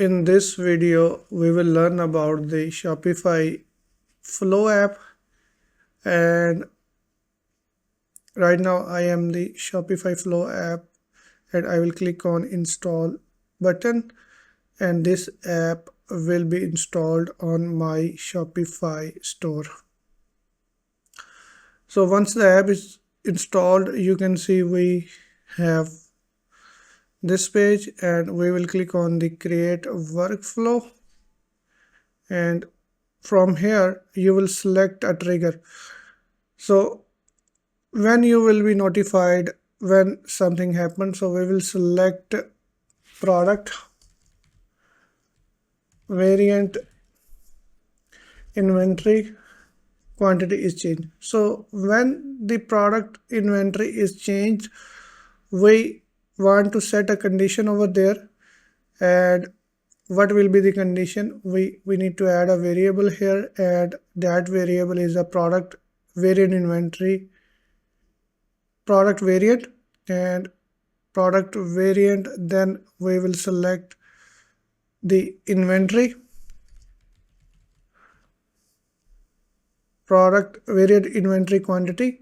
In this video, we will learn about the Shopify Flow app, and right now I am the Shopify Flow app, and I will click on install button, and this app will be installed on my Shopify store. So once the app is installed, you can see we have this page, and we will click on the create workflow, and from here you will select a trigger. So when you will be notified when something happens, so we will select product variant inventory quantity is changed. So when the product inventory is changed, we want to set a condition over there. And what will be the condition? We need to add a variable here, and that variable is a product variant inventory product variant, and product variant, then we will select the inventory product variant inventory quantity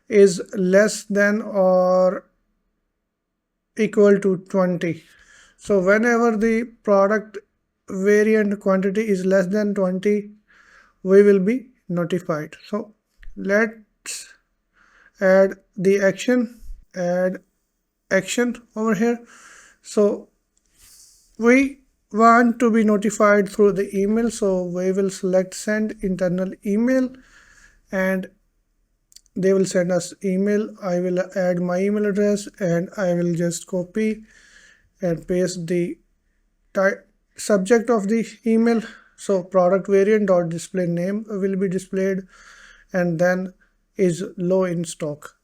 is less than or equal to 20. So whenever the product variant quantity is less than 20, we will be notified. So let's add the add action over here. So we want to be notified through the email, so we will select send internal email, and they will send us email. I will add my email address, and I will just copy and paste the subject of the email. So product variant dot display name will be displayed, and then is low in stock.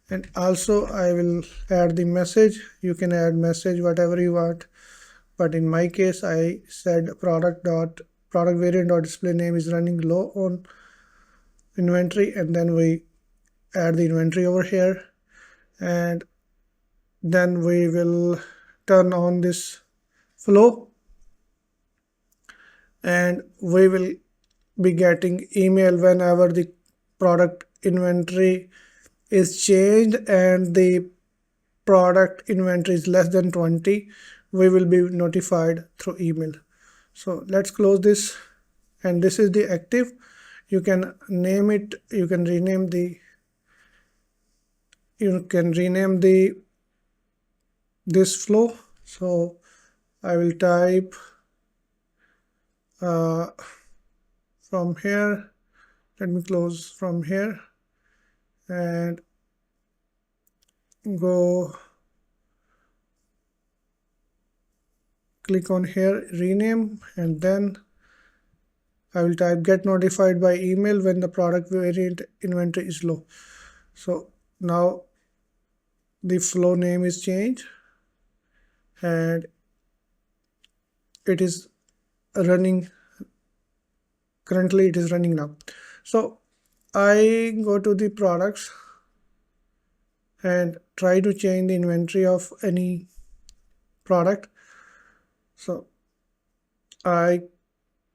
And also I will add the message. You can add message whatever you want, but in my case I said product variant dot display name is running low on inventory, and then we add the inventory over here, and then we will turn on this flow, and we will be getting email whenever the product inventory is changed and the product inventory is less than 20. We will be notified through email. So let's close this, and this is the active. You can name it, you can rename this flow. So I will type from here, let me close from here and go click on here, rename, and then I will type get notified by email when the product variant inventory is low. So now the flow name is changed, and it is running. Currently it is running now. So I go to the products and try to change the inventory of any product. So I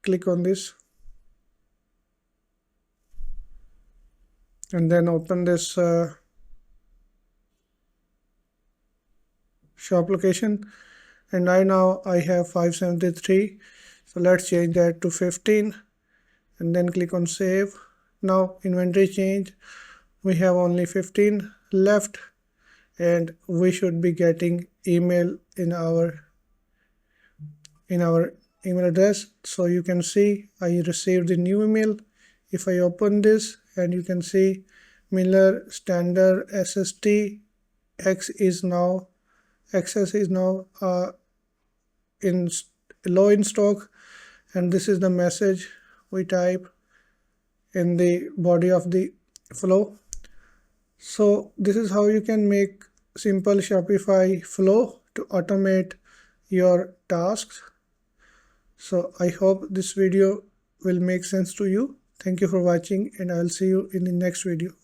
click on this and then open this shop location, and now I have 573. So let's change that to 15, and then click on save. Now inventory change, we have only 15 left, and we should be getting email in our email address. So you can see I received the new email. If I open this, and you can see Miller standard SST XS is now in low in stock, and this is the message we type in the body of the flow. So this is how you can make simple Shopify flow to automate your tasks. So I hope this video will make sense to you. Thank you for watching, and I will see you in the next video.